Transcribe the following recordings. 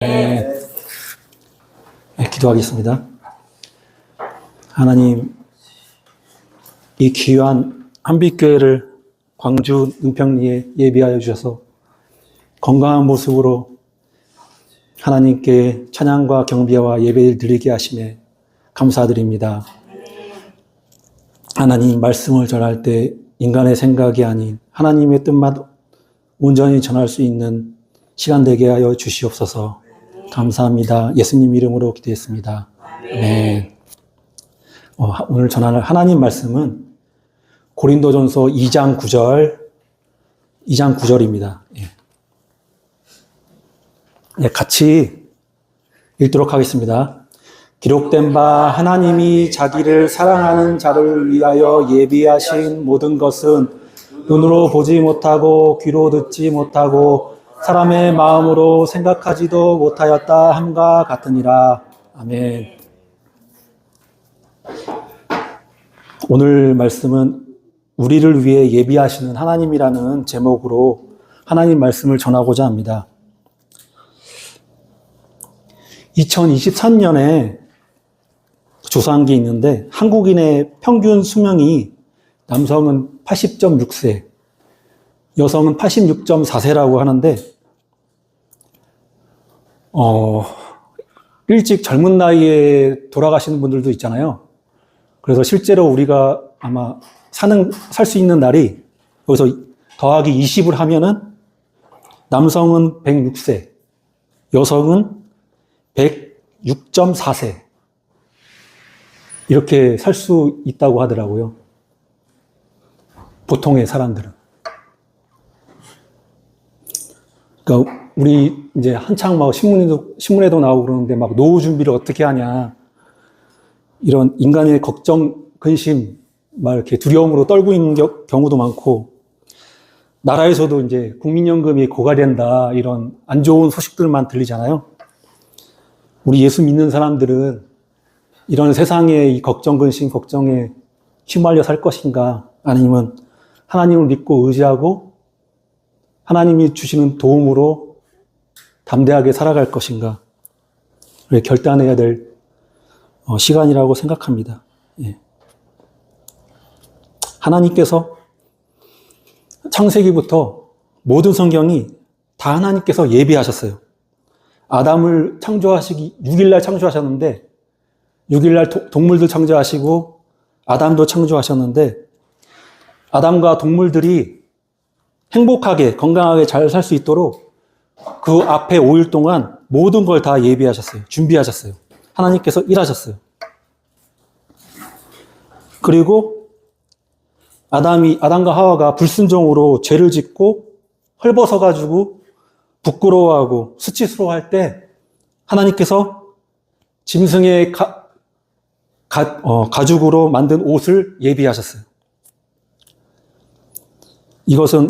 네, 기도하겠습니다. 하나님, 이 귀한 한빛교회를 광주 은평리에 예비하여 주셔서 건강한 모습으로 하나님께 찬양과 경배와 예배를 드리게 하심에 감사드립니다. 하나님 말씀을 전할 때 인간의 생각이 아닌 하나님의 뜻만 온전히 전할 수 있는 시간 되게 하여 주시옵소서. 감사합니다. 예수님 이름으로 기도했습니다. 네. 오늘 전할 하나님 말씀은 고린도전서 2장 9절입니다. 같이 읽도록 하겠습니다. 기록된 바 하나님이 자기를 사랑하는 자를 위하여 예비하신 모든 것은 눈으로 보지 못하고 귀로 듣지 못하고 사람의 마음으로 생각하지도 못하였다 함과 같으니라. 아멘. 오늘 말씀은 우리를 위해 예비하시는 하나님이라는 제목으로 하나님 말씀을 전하고자 합니다. 2023년에 조사한 게 있는데 한국인의 평균 수명이 남성은 80.6세, 여성은 86.4세라고 하는데 일찍 젊은 나이에 돌아가시는 분들도 있잖아요. 그래서 실제로 우리가 아마 살 수 있는 날이 여기서 더하기 20을 하면은 남성은 106세, 여성은 106.4세 이렇게 살 수 있다고 하더라고요. 보통의 사람들은. 그러니까 우리 이제 한창 막 신문에도 나오고 그러는데 막 노후 준비를 어떻게 하냐. 이런 인간의 걱정, 근심, 막 이렇게 두려움으로 떨고 있는 경우도 많고, 나라에서도 이제 국민연금이 고갈된다, 이런 안 좋은 소식들만 들리잖아요. 우리 예수 믿는 사람들은 이런 세상의 이 걱정, 근심, 걱정에 휘말려 살 것인가, 아니면 하나님을 믿고 의지하고 하나님이 주시는 도움으로 담대하게 살아갈 것인가, 결단해야 될 시간이라고 생각합니다. 하나님께서 창세기부터 모든 성경이 다 하나님께서 예비하셨어요. 아담을 창조하시기 6일날 창조하셨는데 6일날 동물들 창조하시고 아담도 창조하셨는데 아담과 동물들이 행복하게 건강하게 잘 살 수 있도록 그 앞에 5일 동안 모든 걸 다 예비하셨어요. 준비하셨어요. 하나님께서 일하셨어요. 그리고 아담과 하와가 불순종으로 죄를 짓고 헐벗어가지고 부끄러워하고 수치스러워할 때 하나님께서 짐승의 가죽으로 만든 옷을 예비하셨어요. 이것은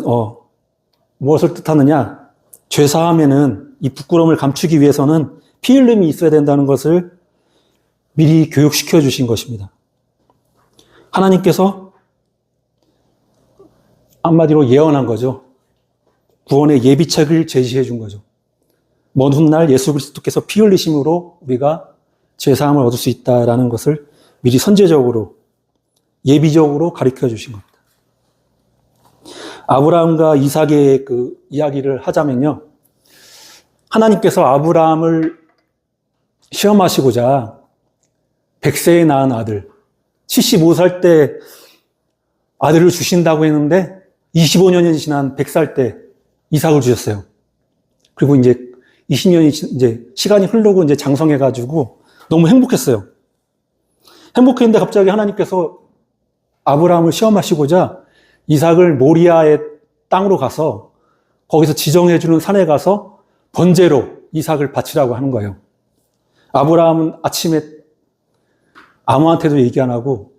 무엇을 뜻하느냐? 죄사함에는 이 부끄러움을 감추기 위해서는 피 흘림이 있어야 된다는 것을 미리 교육시켜 주신 것입니다. 하나님께서 한마디로 예언한 거죠. 구원의 예비책을 제시해 준 거죠. 먼 훗날 예수 그리스도께서 피 흘리심으로 우리가 죄사함을 얻을 수 있다라는 것을 미리 선제적으로 예비적으로 가르쳐 주신 겁니다. 아브라함과 이삭의 그 이야기를 하자면요. 하나님께서 아브라함을 시험하시고자 100세에 낳은 아들, 75살 때 아들을 주신다고 했는데 25년이 지난 100살 때 이삭을 주셨어요. 그리고 이제 20년이 이제 시간이 흐르고 이제 장성해가지고 너무 행복했어요. 행복했는데 갑자기 하나님께서 아브라함을 시험하시고자 이삭을 모리아의 땅으로 가서 거기서 지정해주는 산에 가서 번제로 이삭을 바치라고 하는 거예요. 아브라함은 아침에 아무한테도 얘기 안 하고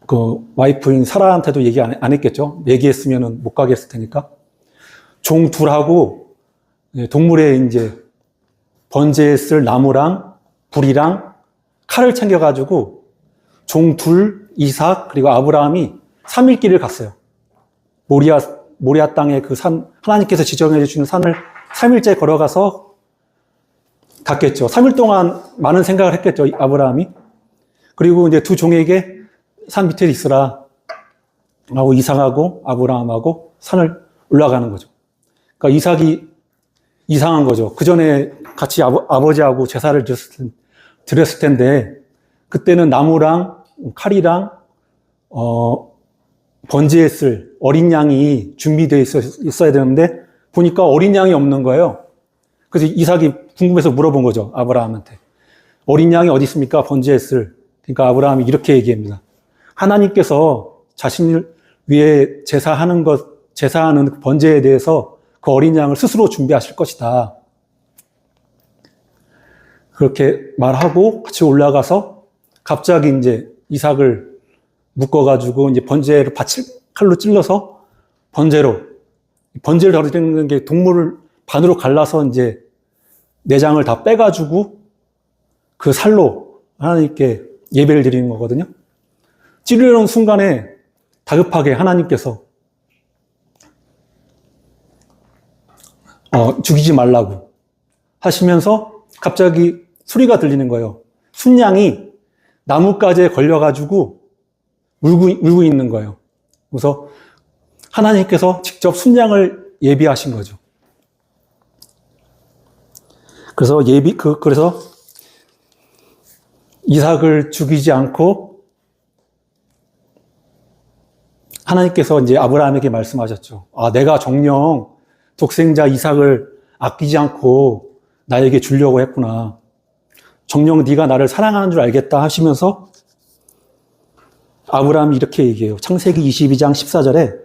그 와이프인 사라한테도 얘기 안 했겠죠. 얘기했으면 못 가게 했을 테니까. 종 둘하고 동물의 이제 번제에 쓸 나무랑 불이랑 칼을 챙겨가지고 종 둘, 이삭 그리고 아브라함이 3일 길을 갔어요. 모리아 땅의 그 산, 하나님께서 지정해 주시는 산을 3일째 걸어가서 갔겠죠. 3일 동안 많은 생각을 했겠죠, 아브라함이. 그리고 이제 두 종에게 산 밑에 있으라 하고 이삭하고 아브라함하고 산을 올라가는 거죠. 그러니까 이삭이 이상한 거죠. 그 전에 같이 아버지하고 제사를 드렸을 텐데, 그때는 나무랑 칼이랑, 번제에 쓸 어린 양이 준비되어 있어야 되는데, 보니까 어린 양이 없는 거예요. 그래서 이삭이 궁금해서 물어본 거죠, 아브라함한테. 어린 양이 어디 있습니까? 번제에 쓸. 그러니까 아브라함이 이렇게 얘기합니다. 하나님께서 자신을 위해 제사하는 번제에 대해서 그 어린 양을 스스로 준비하실 것이다. 그렇게 말하고 같이 올라가서 갑자기 이제 이삭을 묶어가지고 이제 번제로 칼로 찔러서 번제를 드리는 게 동물을 반으로 갈라서 이제 내장을 다 빼가지고 그 살로 하나님께 예배를 드리는 거거든요. 찌르는 순간에 다급하게 하나님께서 죽이지 말라고 하시면서 갑자기 소리가 들리는 거예요. 순양이 나뭇가지에 걸려가지고 울고 있는 거예요. 그래서 하나님께서 직접 순양을 예비하신 거죠. 그래서 이삭을 죽이지 않고 하나님께서 이제 아브라함에게 말씀하셨죠. 내가 정녕 독생자 이삭을 아끼지 않고 나에게 주려고 했구나. 정녕 네가 나를 사랑하는 줄 알겠다 하시면서 아브라함이 이렇게 얘기해요. 창세기 22장 14절에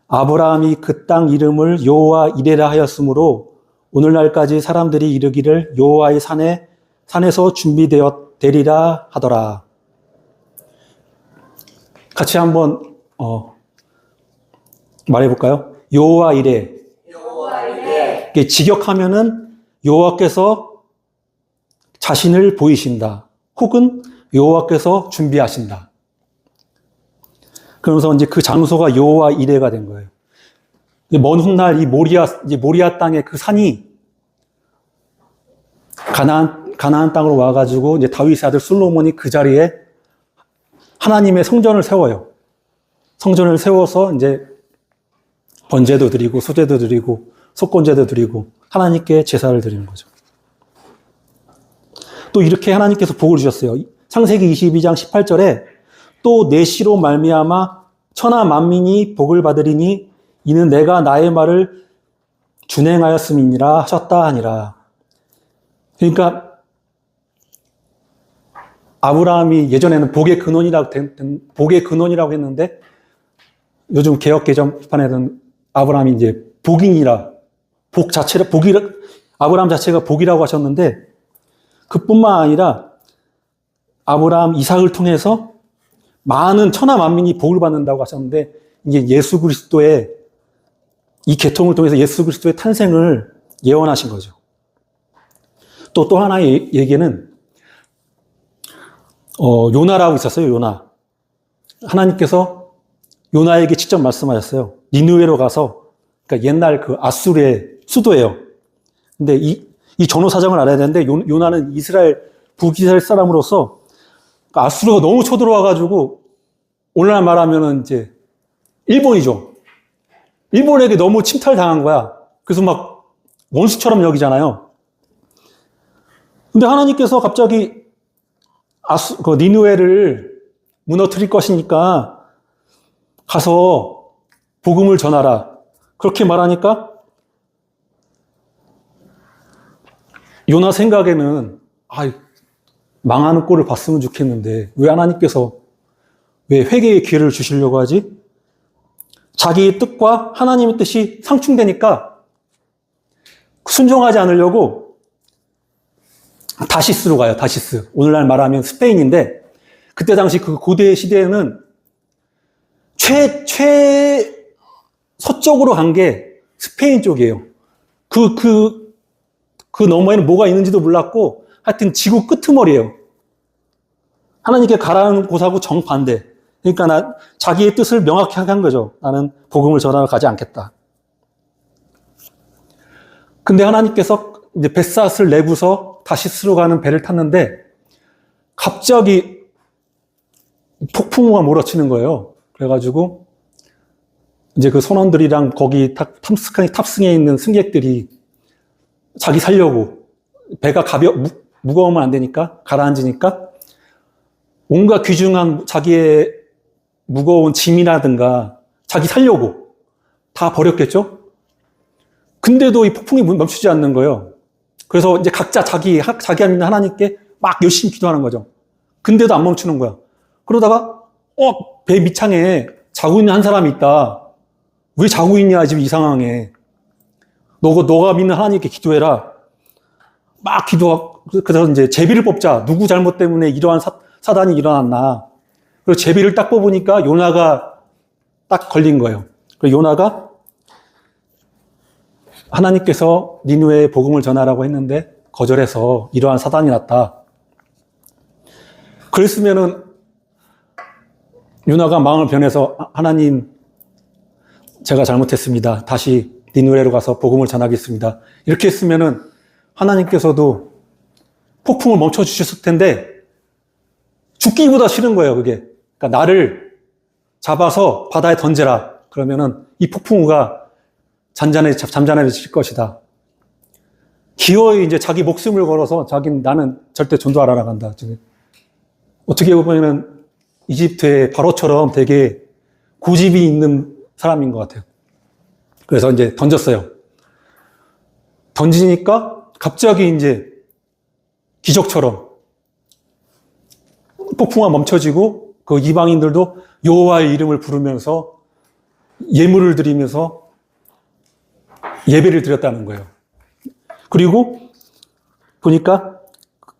아브라함이 그 땅 이름을 여호와 이레라 하였으므로 오늘날까지 사람들이 이르기를 여호와의 산에서 준비되리라 하더라. 같이 한번 말해볼까요? 여호와 이레. 직역하면은 여호와께서 자신을 보이신다. 혹은 여호와께서 준비하신다. 그러면서 이제 그 장소가 여호와 이레가 된 거예요. 먼 훗날 이 모리아 땅의 그 산이 가나안 땅으로 와가지고 이제 다윗의 아들 솔로몬이 그 자리에 하나님의 성전을 세워요. 성전을 세워서 이제 번제도 드리고 소제도 드리고 속건제도 드리고 하나님께 제사를 드리는 거죠. 또 이렇게 하나님께서 복을 주셨어요. 창세기 22장 18절에 또 내 씨로 말미암아 천하 만민이 복을 받으리니 이는 내가 나의 말을 준행하였음이니라 하셨다 하니라. 그러니까 아브라함이 예전에는 복의 근원이라고 했는데 요즘 개역 개정판에는 아브라함이 이제 복인이라 아브라함 자체가 복이라고 하셨는데 그뿐만 아니라 아브라함 이삭을 통해서 많은 천하 만민이 복을 받는다고 하셨는데 이게 예수 그리스도의 이 계통을 통해서 예수 그리스도의 탄생을 예언하신 거죠. 또 하나의 얘기는 요나라고 있었어요. 요나. 하나님께서 요나에게 직접 말씀하셨어요. 니느웨로 가서, 그러니까 옛날 그 아수르의 수도예요. 근데 이 전후 사정을 알아야 되는데 요나는 북이스라엘 사람으로서 아수르가 너무 쳐들어와가지고 오늘날 말하면은 이제 일본이죠. 일본에게 너무 침탈당한 거야. 그래서 막 원수처럼 여기잖아요. 근데 하나님께서 갑자기 그 니느웨를 무너뜨릴 것이니까 가서 복음을 전하라. 그렇게 말하니까 요나 생각에는 망하는 꼴을 봤으면 좋겠는데 왜 하나님께서 왜 회개의 기회를 주시려고 하지? 자기의 뜻과 하나님의 뜻이 상충되니까 순종하지 않으려고 다시스로 가요. 다시스. 오늘날 말하면 스페인인데 그때 당시 그 고대 시대에는 서쪽으로 간 게 스페인 쪽이에요. 그 너머에는 뭐가 있는지도 몰랐고 하여튼 지구 끄트머리예요. 하나님께 가라는 곳하고 정반대. 그러니까 자기의 뜻을 명확히 한 거죠. 나는 복음을 전하러 가지 않겠다. 근데 하나님께서 이제 벳삿을 내고서 다시스로 가는 배를 탔는데 갑자기 폭풍우가 몰아치는 거예요. 그래가지고 이제 그 선원들이랑 거기 탑승해 있는 승객들이 자기 살려고 배가 무거우면 안 되니까 가라앉으니까 온갖 귀중한 자기의 무거운 짐이라든가 자기 살려고 다 버렸겠죠? 근데도 이 폭풍이 멈추지 않는 거예요. 그래서 이제 각자 자기 믿는 하나님께 막 열심히 기도하는 거죠. 근데도 안 멈추는 거야. 그러다가 배 밑창에 자고 있는 한 사람이 있다. 왜 자고 있냐 지금 이 상황에. 너가 믿는 하나님께 기도해라. 막 기도하고 그래서 이제 제비를 뽑자. 누구 잘못 때문에 이러한 사단이 일어났나. 그래서 제비를 딱 뽑으니까 요나가 딱 걸린 거예요. 그래서 요나가 하나님께서 니느웨에 복음을 전하라고 했는데 거절해서 이러한 사단이 났다. 그랬으면은 요나가 마음을 변해서 하나님 제가 잘못했습니다. 다시 니느웨로 가서 복음을 전하겠습니다. 이렇게 했으면은 하나님께서도 폭풍을 멈춰 주셨을 텐데 죽기보다 싫은 거예요, 그게. 그러니까 나를 잡아서 바다에 던져라. 그러면은 이 폭풍우가 잠잠해질 것이다. 기어이 이제 자기 목숨을 걸어서 나는 절대 전도하러 나간다. 어떻게 보면은 이집트의 바로처럼 되게 고집이 있는 사람인 것 같아요. 그래서 이제 던졌어요. 던지니까 갑자기 이제 기적처럼 폭풍우가 멈춰지고 그 이방인들도 여호와의 이름을 부르면서 예물을 드리면서 예배를 드렸다는 거예요. 그리고 보니까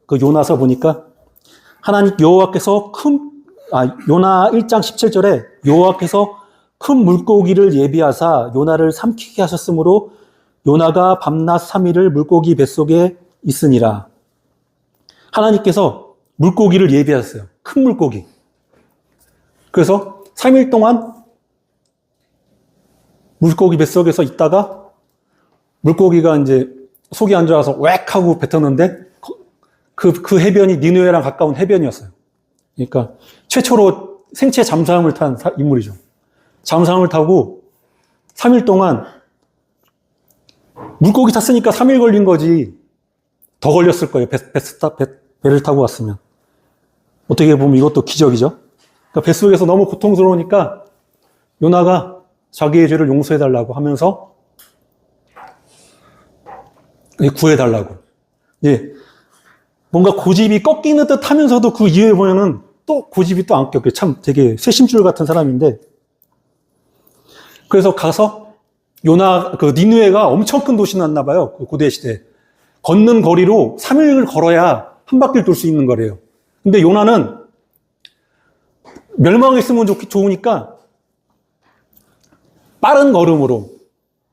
그 요나서 보니까 하나님 여호와께서 요나 1장 17절에 여호와께서 큰 물고기를 예비하사 요나를 삼키게 하셨으므로 요나가 밤낮 3일을 물고기 뱃속에 있으니라. 하나님께서 물고기를 예비하셨어요. 큰 물고기. 그래서 3일 동안 물고기 뱃속에서 있다가 물고기가 이제 속이 안 좋아서 웩 하고 뱉었는데 그 해변이 니느웨랑 가까운 해변이었어요. 그러니까 최초로 생체 잠수함을 탄 인물이죠. 잠수함을 타고 3일 동안 물고기 탔으니까 3일 걸린 거지 더 걸렸을 거예요. 배를 타고 왔으면. 어떻게 보면 이것도 기적이죠. 그러니까 뱃속에서 너무 고통스러우니까 요나가 자기의 죄를 용서해달라고 하면서 구해달라고. 예. 뭔가 고집이 꺾이는 듯 하면서도 그 이후에 보면은 또 고집이 또 안 꺾여. 참 되게 쇄심줄 같은 사람인데. 그래서 가서 니느웨가 엄청 큰 도시였나 봐요. 그 고대 시대. 걷는 거리로 3일을 걸어야 한 바퀴를 돌 수 있는 거래요. 근데 요나는 멸망했으면 좋으니까 빠른 걸음으로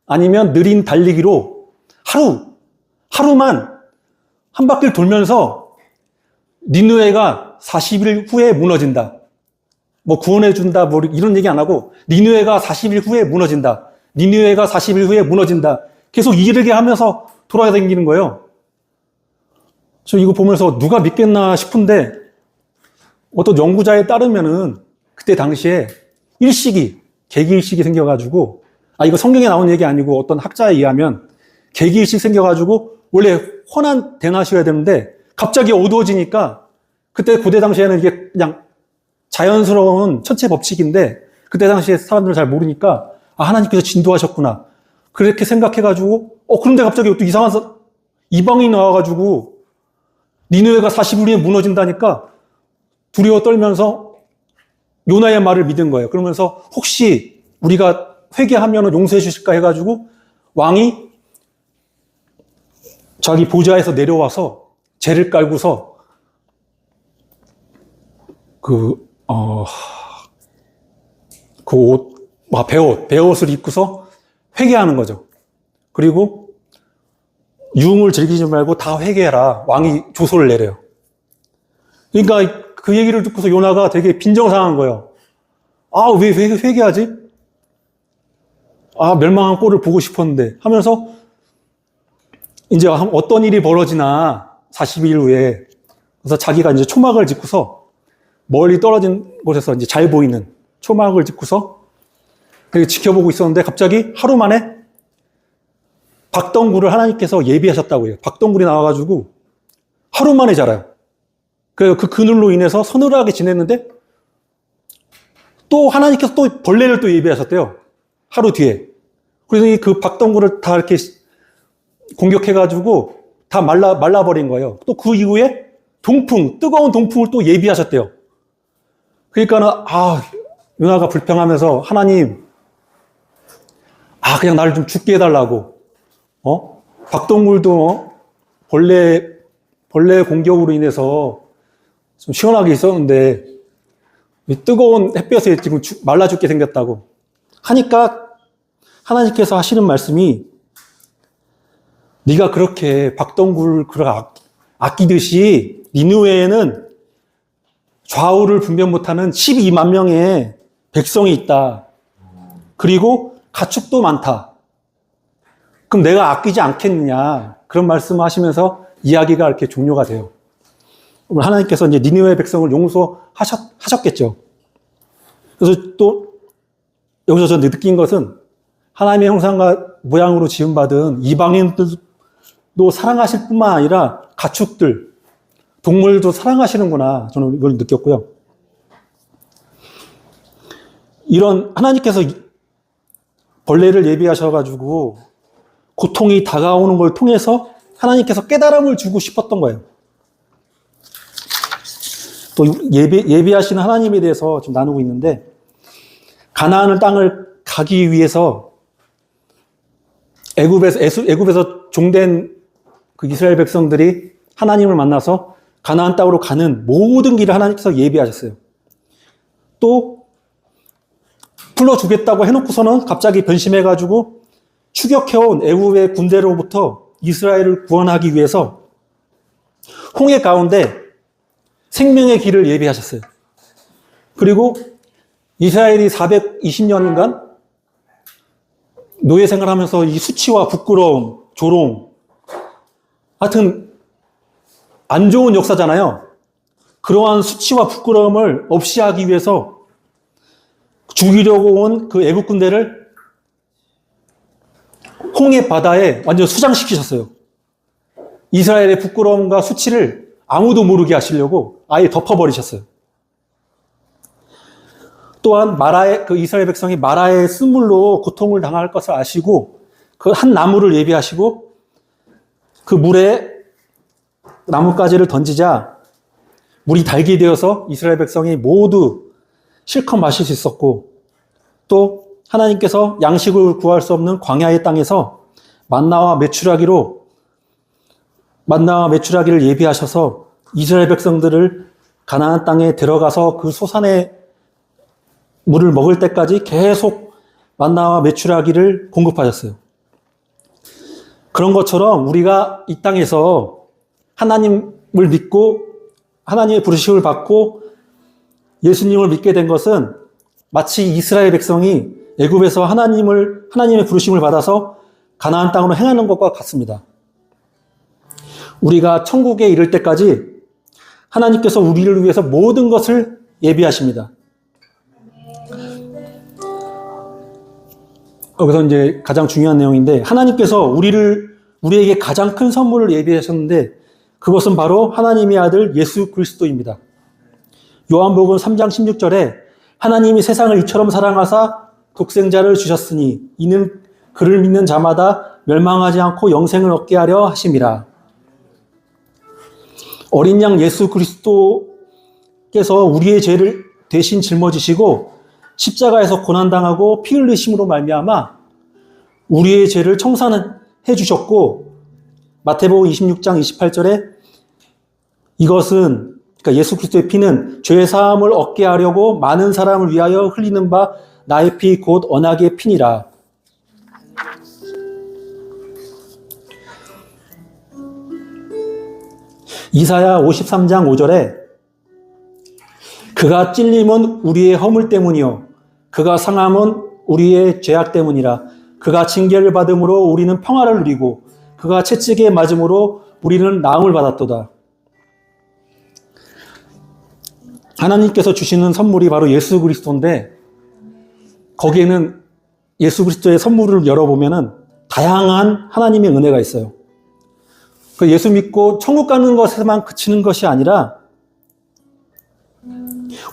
아니면 느린 달리기로 하루만 한 바퀴를 돌면서 니느웨가 40일 후에 무너진다. 뭐 구원해준다, 뭐 이런 얘기 안 하고 니느웨가 40일 후에 무너진다. 니느웨가 40일 후에 무너진다. 계속 이르게 하면서 돌아다니는 거예요. 저 이거 보면서 누가 믿겠나 싶은데 어떤 연구자에 따르면은 그때 당시에 계기일식이 생겨가지고 이거 성경에 나온 얘기 아니고 어떤 학자에 의하면 계기일식 생겨가지고 원래 환한 대낮이어야 되는데 갑자기 어두워지니까 그때 고대 당시에는 이게 그냥 자연스러운 천체 법칙인데 그때 당시에 사람들은 잘 모르니까 하나님께서 진도하셨구나 그렇게 생각해가지고 그런데 갑자기 또 이상한 이방인이 나와가지고 니느웨가 40일 후에 무너진다니까 두려워 떨면서 요나의 말을 믿은 거예요. 그러면서 혹시 우리가 회개하면 용서해 주실까 해가지고 왕이 자기 보좌에서 내려와서 죄를 깔고서 베옷을 입고서 회개하는 거죠. 그리고 유흥을 즐기지 말고 다 회개해라. 왕이 조소를 내려요. 그러니까 그 얘기를 듣고서 요나가 되게 빈정상한 거예요. 왜 회개하지? 멸망한 꼴을 보고 싶었는데 하면서 이제 어떤 일이 벌어지나 40일 후에 그래서 자기가 이제 초막을 짓고서 멀리 떨어진 곳에서 이제 잘 보이는 초막을 짓고서 되게 지켜보고 있었는데 갑자기 하루 만에 박덩굴을 하나님께서 예비하셨다고 해요. 박덩굴이 나와가지고 하루 만에 자라요. 그 그늘로 인해서 서늘하게 지냈는데 또 하나님께서 또 벌레를 또 예비하셨대요. 하루 뒤에. 그래서 그 박덩굴을 다 이렇게 공격해가지고 다 말라버린 거예요. 또 그 이후에 뜨거운 동풍을 또 예비하셨대요. 그러니까는, 요나가 불평하면서 하나님, 그냥 나를 좀 죽게 해달라고. 박동물도 벌레 공격으로 인해서 좀 시원하게 있었는데, 뜨거운 햇볕에 지금 말라 죽게 생겼다고. 하니까 하나님께서 하시는 말씀이, 네가 그렇게 박동굴을 아끼듯이 니느웨에는 좌우를 분별 못하는 12만 명의 백성이 있다. 그리고 가축도 많다. 그럼 내가 아끼지 않겠느냐. 그런 말씀을 하시면서 이야기가 이렇게 종료가 돼요. 하나님께서 이제 니느웨 백성을 용서하셨겠죠. 그래서 또 여기서 저 느낀 것은 하나님의 형상과 모양으로 지음받은 이방인들도 사랑하실 뿐만 아니라 가축들, 동물도 사랑하시는구나. 저는 이걸 느꼈고요. 이런 하나님께서 벌레를 예비하셔가지고 고통이 다가오는 걸 통해서 하나님께서 깨달음을 주고 싶었던 거예요. 또 예비하시는 하나님에 대해서 좀 나누고 있는데 가나안 땅을 가기 위해서 애굽에서 종된 그 이스라엘 백성들이 하나님을 만나서 가나안 땅으로 가는 모든 길을 하나님께서 예비하셨어요. 또 풀어주겠다고 해놓고서는 갑자기 변심해가지고 추격해온 애굽의 군대로부터 이스라엘을 구원하기 위해서 홍해 가운데 생명의 길을 예비하셨어요. 그리고 이스라엘이 420년간 노예 생활하면서 이 수치와 부끄러움, 조롱, 하여튼 안 좋은 역사잖아요. 그러한 수치와 부끄러움을 없이 하기 위해서 죽이려고 온 그 애국 군대를 홍해 바다에 완전 수장시키셨어요. 이스라엘의 부끄러움과 수치를 아무도 모르게 하시려고 아예 덮어버리셨어요. 또한 그 이스라엘 백성이 마라의 쓴물로 고통을 당할 것을 아시고 그 한 나무를 예비하시고 그 물에 나뭇가지를 던지자 물이 달게 되어서 이스라엘 백성이 모두 실컷 마실 수 있었고 또 하나님께서 양식을 구할 수 없는 광야의 땅에서 만나와 메추라기를 예비하셔서 이스라엘 백성들을 가나안 땅에 들어가서 그 소산의 물을 먹을 때까지 계속 만나와 메추라기를 공급하셨어요. 그런 것처럼 우리가 이 땅에서 하나님을 믿고 하나님의 부르심을 받고 예수님을 믿게 된 것은 마치 이스라엘 백성이 애굽에서 하나님의 부르심을 받아서 가나안 땅으로 행하는 것과 같습니다. 우리가 천국에 이를 때까지 하나님께서 우리를 위해서 모든 것을 예비하십니다. 여기서 이제 가장 중요한 내용인데 하나님께서 우리에게 가장 큰 선물을 예비하셨는데 그것은 바로 하나님의 아들 예수 그리스도입니다. 요한복음 3장 16절에 하나님이 세상을 이처럼 사랑하사 독생자를 주셨으니 이는 그를 믿는 자마다 멸망하지 않고 영생을 얻게 하려 하심이라. 어린 양 예수 그리스도께서 우리의 죄를 대신 짊어지시고 십자가에서 고난당하고 피 흘리심으로 말미암아 우리의 죄를 청산해 주셨고 마태복음 26장 28절에 이것은 그러니까 예수 그리스도의 피는 죄 사함을 얻게 하려고 많은 사람을 위하여 흘리는 바 나의 피 곧 언약의 피니라. 이사야 53장 5절에 그가 찔림은 우리의 허물 때문이요 그가 상함은 우리의 죄악 때문이라. 그가 징계를 받음으로 우리는 평화를 누리고 그가 채찍에 맞음으로 우리는 나음을 받았도다. 하나님께서 주시는 선물이 바로 예수 그리스도인데 거기에는 예수 그리스도의 선물을 열어보면은 다양한 하나님의 은혜가 있어요. 그 예수 믿고 천국 가는 것에만 그치는 것이 아니라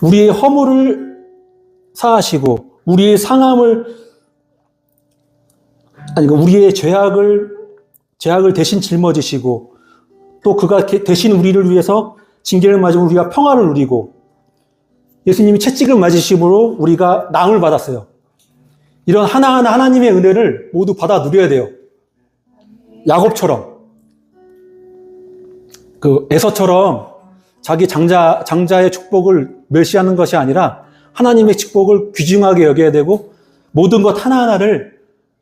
우리의 허물을 사하시고 우리의 상함을 우리의 죄악을 대신 짊어지시고 또 그가 대신 우리를 위해서 징계를 맞으면 우리가 평화를 누리고 예수님이 채찍을 맞으심으로 우리가 나음을 받았어요. 이런 하나하나 하나님의 은혜를 모두 받아 누려야 돼요. 야곱처럼 그 에서처럼 자기 장자의 축복을 멸시하는 것이 아니라 하나님의 축복을 귀중하게 여겨야 되고 모든 것 하나하나를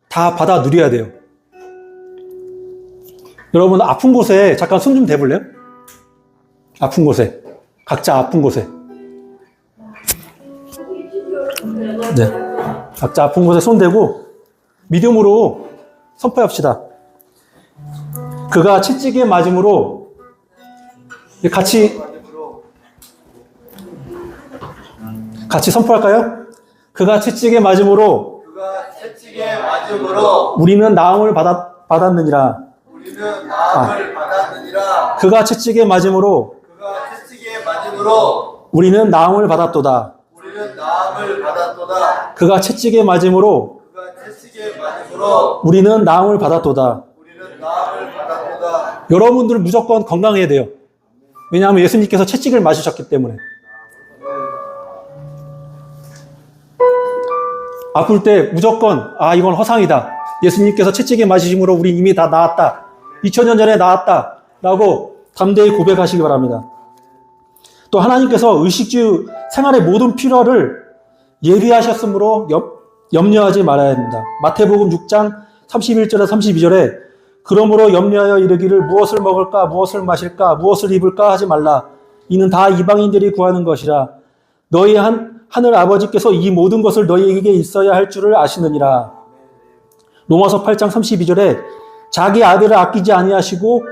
다 받아 누려야 돼요. 여러분 아픈 곳에 잠깐 손 좀 대볼래요? 아픈 곳에 각자 아픈 곳에 네, 각자 아픈 곳에 손 대고 믿음으로 선포합시다. 그가 채찍에 맞음으로 같이 선포할까요? 그가 채찍에 맞음으로 우리는 나음을 받았느니라. 그가 채찍에 맞음으로 우리는 나음을 받았도다. 그가 채찍에 맞음으로 우리는 나음을 받았도다. 여러분들은 무조건 건강해야 돼요. 왜냐하면 예수님께서 채찍을 맞으셨기 때문에. 아플 때 무조건 이건 허상이다. 예수님께서 채찍에 맞으심으로 우리 이미 다 나았다. 2000년 전에 나았다. 라고 담대히 고백하시기 바랍니다. 또 하나님께서 의식주 생활의 모든 필요를 예비하셨으므로 염려하지 말아야 합니다. 마태복음 6장 31절에 32절에 그러므로 염려하여 이르기를 무엇을 먹을까 무엇을 마실까 무엇을 입을까 하지 말라. 이는 다 이방인들이 구하는 것이라. 너희 하늘 아버지께서 이 모든 것을 너희에게 있어야 할 줄을 아시느니라. 로마서 8장 32절에 자기 아들을 아끼지 아니하시고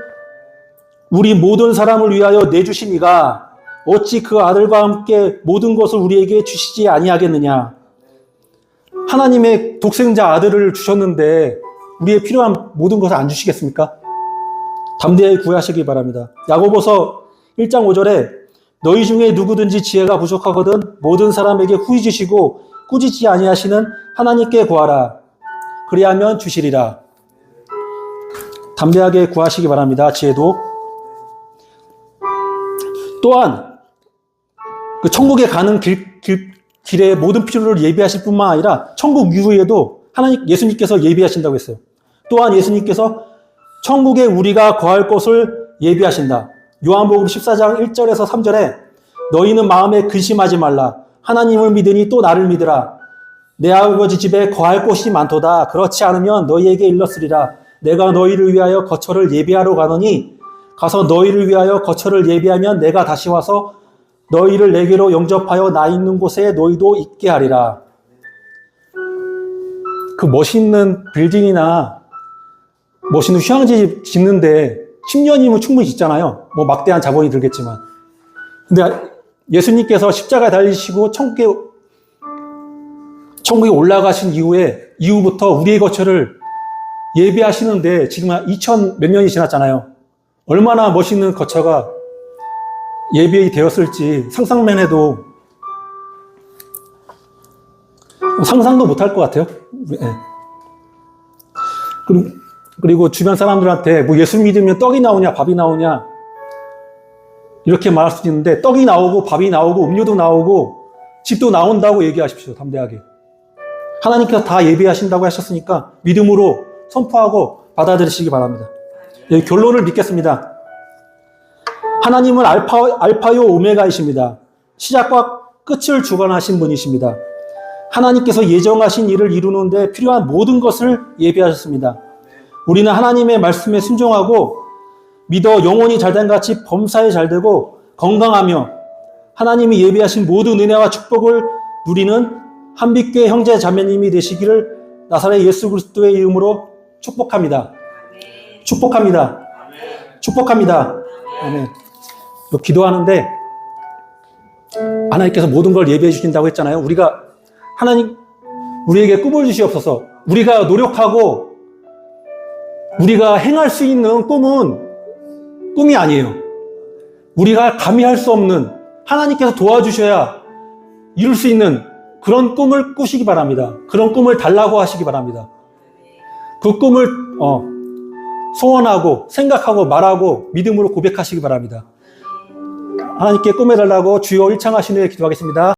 우리 모든 사람을 위하여 내주신 이가 어찌 그 아들과 함께 모든 것을 우리에게 주시지 아니하겠느냐. 하나님의 독생자 아들을 주셨는데 우리의 필요한 모든 것을 안 주시겠습니까? 담대히 구하시기 바랍니다. 야고보서 1장 5절에 너희 중에 누구든지 지혜가 부족하거든 모든 사람에게 후히 주시고 꾸짖지 아니하시는 하나님께 구하라. 그리하면 주시리라. 담대하게 구하시기 바랍니다. 지혜도. 또한 그 천국에 가는 길의 모든 필요를 예비하실 뿐만 아니라 천국 이후에도 예수님께서 예비하신다고 했어요. 또한 예수님께서 천국에 우리가 거할 곳을 예비하신다. 요한복음 14장 1절에서 3절에 너희는 마음에 근심하지 말라. 하나님을 믿으니 또 나를 믿으라. 내 아버지 집에 거할 곳이 많도다. 그렇지 않으면 너희에게 일렀으리라. 내가 너희를 위하여 거처를 예비하러 가노니 가서 너희를 위하여 거처를 예비하면 내가 다시 와서 너희를 내게로 영접하여 나 있는 곳에 너희도 있게 하리라. 그 멋있는 빌딩이나 멋있는 휴양지 짓는데 10년이면 충분히 짓잖아요. 뭐 막대한 자본이 들겠지만. 근데 예수님께서 십자가에 달리시고 천국에 올라가신 이후부터 우리의 거처를 예비하시는데 지금 한 2000 몇 년이 지났잖아요. 얼마나 멋있는 거처가 예비되었을지 상상만 해도 상상도 못할 것 같아요. 네. 그리고 주변 사람들한테 뭐 예수 믿으면 떡이 나오냐 밥이 나오냐 이렇게 말할 수도 있는데 떡이 나오고 밥이 나오고 음료도 나오고 집도 나온다고 얘기하십시오. 담대하게. 하나님께서 다 예비하신다고 하셨으니까 믿음으로 선포하고 받아들이시기 바랍니다. 결론을 믿겠습니다. 하나님은 알파요 오메가이십니다. 시작과 끝을 주관하신 분이십니다. 하나님께서 예정하신 일을 이루는 데 필요한 모든 것을 예비하셨습니다. 우리는 하나님의 말씀에 순종하고 믿어 영혼이 잘된 같이 범사에 잘되고 건강하며 하나님이 예비하신 모든 은혜와 축복을 누리는 한빛교회 형제 자매님이 되시기를 나사렛 예수 그리스도의 이름으로 축복합니다. 축복합니다. 축복합니다. 아멘. 기도하는데 하나님께서 모든 걸 예비해 주신다고 했잖아요. 하나님 우리에게 꿈을 주시옵소서. 우리가 노력하고 우리가 행할 수 있는 꿈은 꿈이 아니에요. 우리가 감히 할 수 없는 하나님께서 도와주셔야 이룰 수 있는 그런 꿈을 꾸시기 바랍니다. 그런 꿈을 달라고 하시기 바랍니다. 그 꿈을 소원하고 생각하고 말하고 믿음으로 고백하시기 바랍니다. 하나님께 꿈해달라고 주여 일창하신 후에 기도하겠습니다.